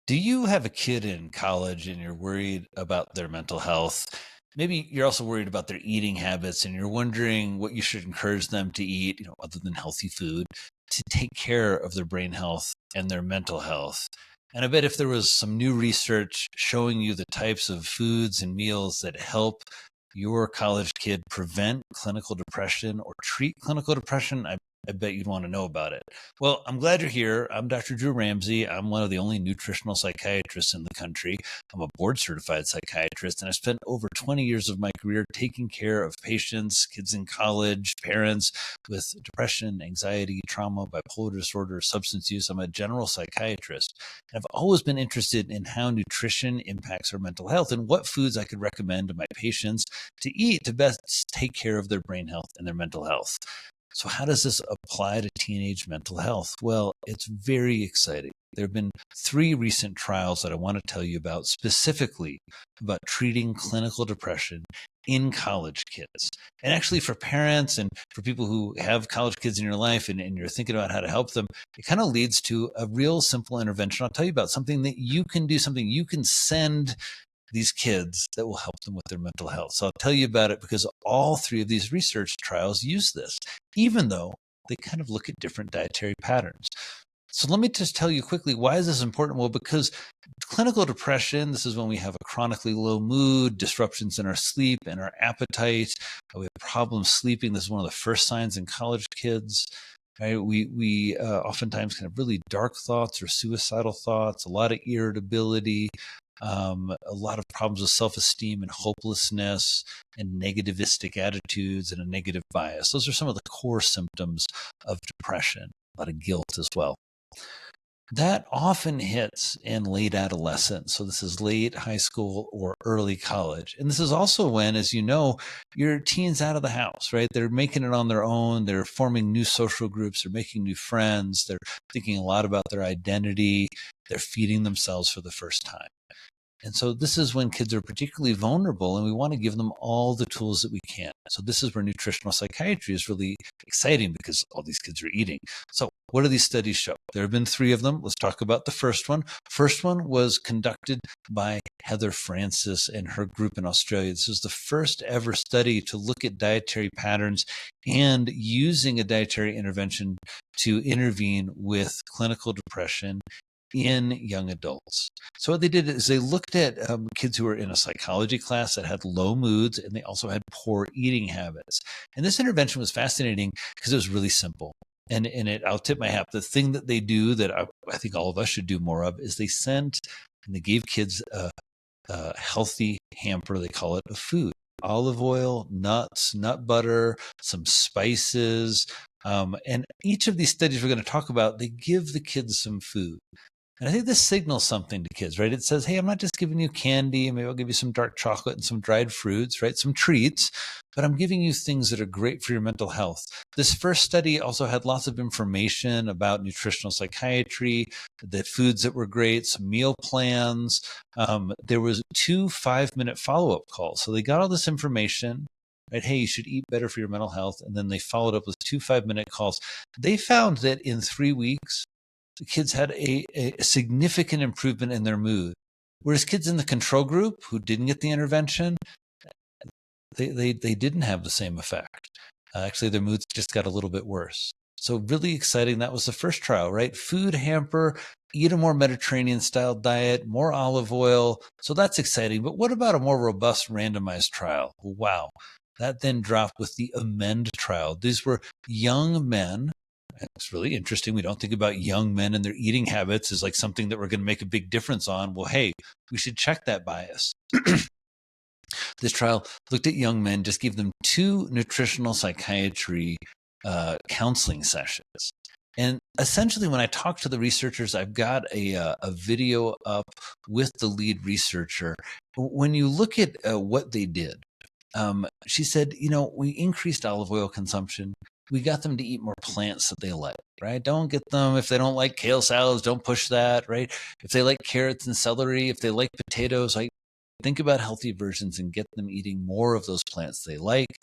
Do you have a kid in college and you're worried about their mental health? Maybe you're also worried about their eating habits and you're wondering what you should encourage them to eat, other than healthy food, to take care of their brain health and their mental health. And I bet if there was some new research showing you the types of foods and meals that help your college kid prevent clinical depression or treat clinical depression, I bet you'd want to know about it. Well, I'm glad you're here. I'm Dr. Drew Ramsey. I'm one of the only nutritional psychiatrists in the country. I'm a board certified psychiatrist, and I spent over 20 years of my career taking care of patients, kids in college, parents with depression, anxiety, trauma, bipolar disorder, substance use. I'm a general psychiatrist. And I've always been interested in how nutrition impacts our mental health and what foods I could recommend to my patients to eat to best take care of their brain health and their mental health. So, how does this apply to teenage mental health? Well, it's very exciting. There have been 3 recent trials that I want to tell you about, specifically about treating clinical depression in college kids. And actually, for parents and for people who have college kids in your life and you're thinking about how to help them, it kind of leads to a real simple intervention. I'll tell you about something that you can do, something you can send these kids that will help them with their mental health. So I'll tell you about it because all 3 of these research trials use this, even though they kind of look at different dietary patterns. So let me just tell you quickly, why is this important? Well, because clinical depression, this is when we have a chronically low mood, disruptions in our sleep and our appetite. We have problems sleeping. This is one of the first signs in college kids. Right? We oftentimes kind of really dark thoughts or suicidal thoughts, a lot of irritability, a lot of problems with self-esteem and hopelessness and negativistic attitudes and a negative bias. Those are some of the core symptoms of depression, a lot of guilt as well. That often hits in late adolescence. So this is late high school or early college. And this is also when, as you know, your teens out of the house, right? They're making it on their own. They're forming new social groups. They're making new friends. They're thinking a lot about their identity. They're feeding themselves for the first time. And so this is when kids are particularly vulnerable, and we want to give them all the tools that we can. So this is where nutritional psychiatry is really exciting because all these kids are eating. So what do these studies show? There have been 3 of them. Let's talk about the first one. First one was conducted by Heather Francis and her group in Australia. This is the first ever study to look at dietary patterns and using a dietary intervention to intervene with clinical depression in young adults. So what they did is they looked at kids who were in a psychology class that had low moods, and they also had poor eating habits. And this intervention was fascinating because it was really simple. And I'll tip my hat. The thing that they do that I think all of us should do more of is they sent and they gave kids a healthy hamper. They call it a food. Olive oil, nuts, nut butter, some spices. And each of these studies we're going to talk about, they give the kids some food. And I think this signals something to kids, right? It says, hey, I'm not just giving you candy. Maybe I'll give you some dark chocolate and some dried fruits, right? Some treats, but I'm giving you things that are great for your mental health. This first study also had lots of information about nutritional psychiatry, the foods that were great, some meal plans. There was 2 5-minute follow-up calls. So they got all this information, right? Hey, you should eat better for your mental health. And then they followed up with 2 5-minute calls. They found that in 3 weeks, the kids had a significant improvement in their mood. Whereas kids in the control group who didn't get the intervention, they didn't have the same effect. Actually, their moods just got a little bit worse. So really exciting. That was the first trial, right? Food hamper, eat a more Mediterranean style diet, more olive oil. So that's exciting. But what about a more robust randomized trial? Wow. That then dropped with the AMEND trial. These were young men. It's really interesting. We don't think about young men and their eating habits as like something that we're going to make a big difference on. Well, hey, we should check that bias. This trial looked at young men, just gave them 2 nutritional psychiatry counseling sessions. And essentially, when I talk to the researchers, I've got a video up with the lead researcher. When you look at what they did, she said, we increased olive oil consumption. We got them to eat more plants that they like, right? Don't get them, if they don't like kale salads, don't push that, right? If they like carrots and celery, if they like potatoes, like think about healthy versions and get them eating more of those plants they like.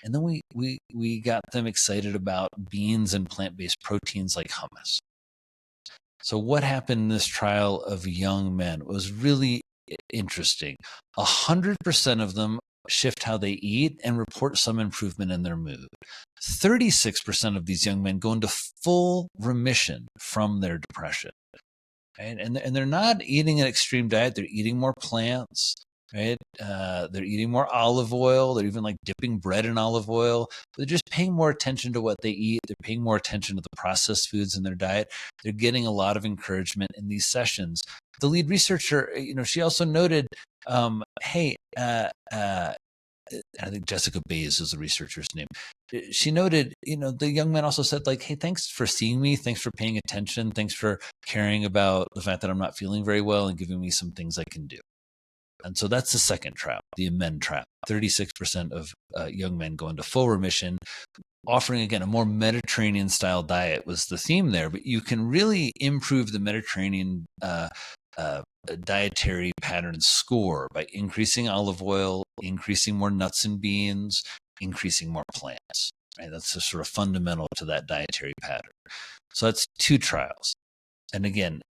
And then we got them excited about beans and plant-based proteins like hummus. So what happened in this trial of young men was really interesting. 100% of them shift how they eat and report some improvement in their mood. 36% of these young men go into full remission from their depression. Right? And they're not eating an extreme diet. They're eating more plants, right? They're eating more olive oil. They're even like dipping bread in olive oil. They're just paying more attention to what they eat. They're paying more attention to the processed foods in their diet. They're getting a lot of encouragement in these sessions. The lead researcher, she also noted, hey, I think Jessica Bays is the researcher's name. She noted, the young man also said, like, hey, thanks for seeing me. Thanks for paying attention. Thanks for caring about the fact that I'm not feeling very well and giving me some things I can do. And so that's the second trial, the amend trial. 36% of young men go into full remission, offering, again, a more Mediterranean style diet was the theme there. But you can really improve the Mediterranean dietary pattern score by increasing olive oil, increasing more nuts and beans, increasing more plants. Right? That's the sort of fundamental to that dietary pattern. So that's two trials. And again,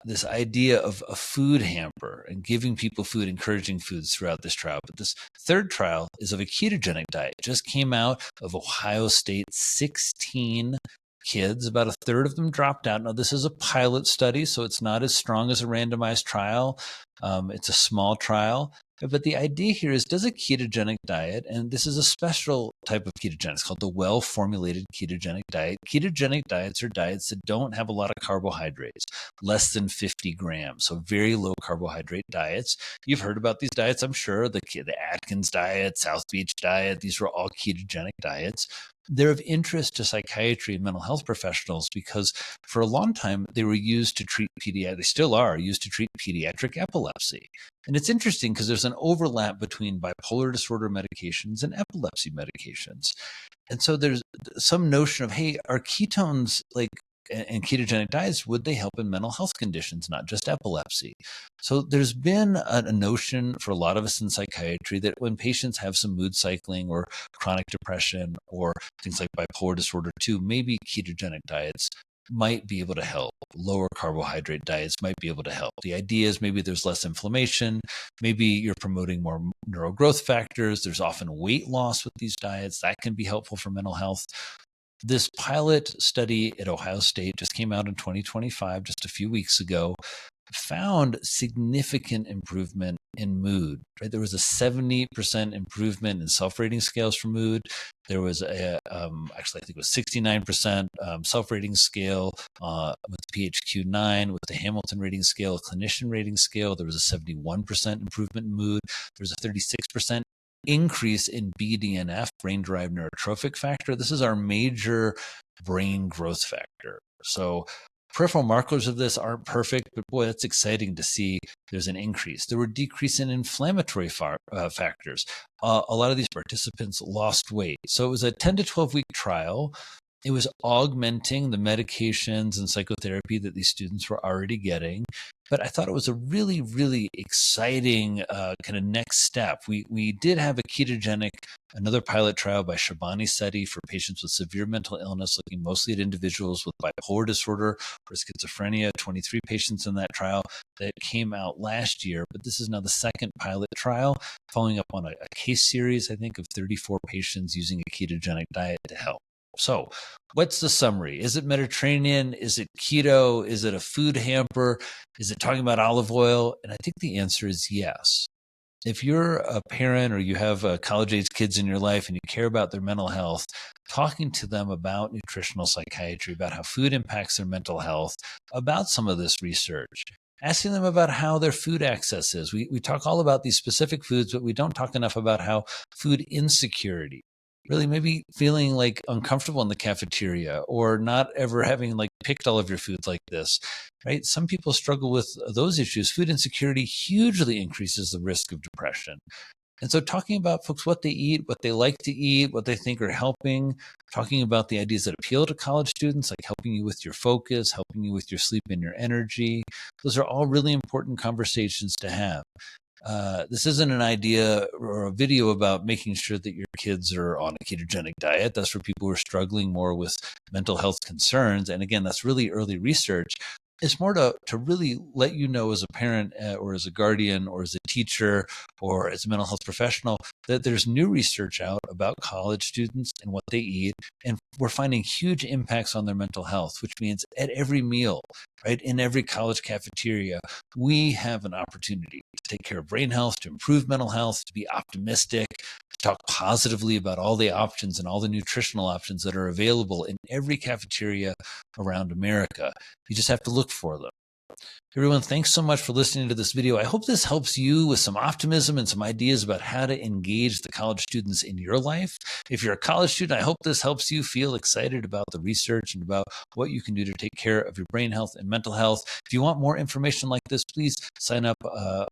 this idea of a food hamper and giving people food, encouraging foods throughout this trial. But this third trial is of a ketogenic diet. Just came out of Ohio State, 16 kids, about a third of them dropped out. Now, this is a pilot study, so it's not as strong as a randomized trial. It's a small trial. But the idea here is, does a ketogenic diet, and this is a special type of ketogenic, it's called the well-formulated ketogenic diet. Ketogenic diets are diets that don't have a lot of carbohydrates, less than 50 grams, so very low carbohydrate diets. You've heard about these diets, I'm sure, the Atkins diet, South Beach diet, these were all ketogenic diets. They're of interest to psychiatry and mental health professionals because for a long time they were used to treat they still are used to treat pediatric epilepsy. And it's interesting because there's an overlap between bipolar disorder medications and epilepsy medications. And so there's some notion of, hey, are ketones and ketogenic diets, would they help in mental health conditions, not just epilepsy? So there's been a notion for a lot of us in psychiatry that when patients have some mood cycling or chronic depression or things like bipolar disorder too, maybe ketogenic diets might be able to help. Lower carbohydrate diets might be able to help. The idea is maybe there's less inflammation. Maybe you're promoting more neurogrowth factors. There's often weight loss with these diets. That can be helpful for mental health. This pilot study at Ohio State just came out in 2025, just a few weeks ago, found significant improvement in mood. Right? There was a 70% improvement in self-rating scales for mood. There was actually, I think it was 69% self-rating scale with PHQ-9, with the Hamilton rating scale, a clinician rating scale. There was a 71% improvement in mood. There was a 36% increase in BDNF, brain-derived neurotrophic factor. This is our major brain growth factor. So peripheral markers of this aren't perfect, but boy, that's exciting to see there's an increase. There were decrease in inflammatory factors. A lot of these participants lost weight. So it was a 10 to 12 week trial. It was augmenting the medications and psychotherapy that these students were already getting. But I thought it was a really, really exciting kind of next step. We did have a ketogenic, another pilot trial by Shabani Sethi for patients with severe mental illness, looking mostly at individuals with bipolar disorder or schizophrenia, 23 patients in that trial that came out last year. But this is now the second pilot trial, following up on a case series, I think, of 34 patients using a ketogenic diet to help. So what's the summary? Is it Mediterranean? Is it keto? Is it a food hamper? Is it talking about olive oil? And I think the answer is yes. If you're a parent or you have college-age kids in your life and you care about their mental health, talking to them about nutritional psychiatry, about how food impacts their mental health, about some of this research, asking them about how their food access is. We talk all about these specific foods, but we don't talk enough about how food insecurity, really maybe feeling like uncomfortable in the cafeteria or not ever having like picked all of your foods like this, right? Some people struggle with those issues. Food insecurity hugely increases the risk of depression. And so talking about folks, what they eat, what they like to eat, what they think are helping, talking about the ideas that appeal to college students, like helping you with your focus, helping you with your sleep and your energy. Those are all really important conversations to have. This isn't an idea or a video about making sure that your kids are on a ketogenic diet. That's for people who are struggling more with mental health concerns. And again, that's really early research. It's more to really let you know as a parent or as a guardian or as a teacher or as a mental health professional that there's new research out about college students and what they eat. And we're finding huge impacts on their mental health, which means at every meal, right, in every college cafeteria, we have an opportunity to take care of brain health, to improve mental health, to be optimistic, to talk positively about all the options and all the nutritional options that are available in every cafeteria around America. You just have to look for them. Everyone, thanks so much for listening to this video. I hope this helps you with some optimism and some ideas about how to engage the college students in your life. If you're a college student, I hope this helps you feel excited about the research and about what you can do to take care of your brain health and mental health. If you want more information like this, please sign up.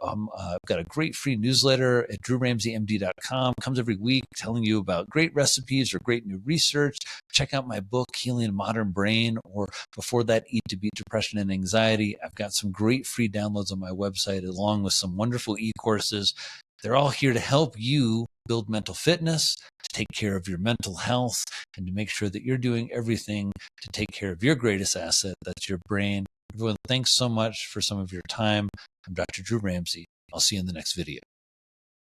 I've got a great free newsletter at drewramseymd.com. It comes every week telling you about great recipes or great new research. Check out my book, Healing a Modern Brain, or before that, Eat to Beat Depression and Anxiety. I've got some great free downloads on my website, along with some wonderful e-courses. They're all here to help you build mental fitness, to take care of your mental health, and to make sure that you're doing everything to take care of your greatest asset, that's your brain. Everyone, thanks so much for some of your time. I'm Dr. Drew Ramsey. I'll see you in the next video.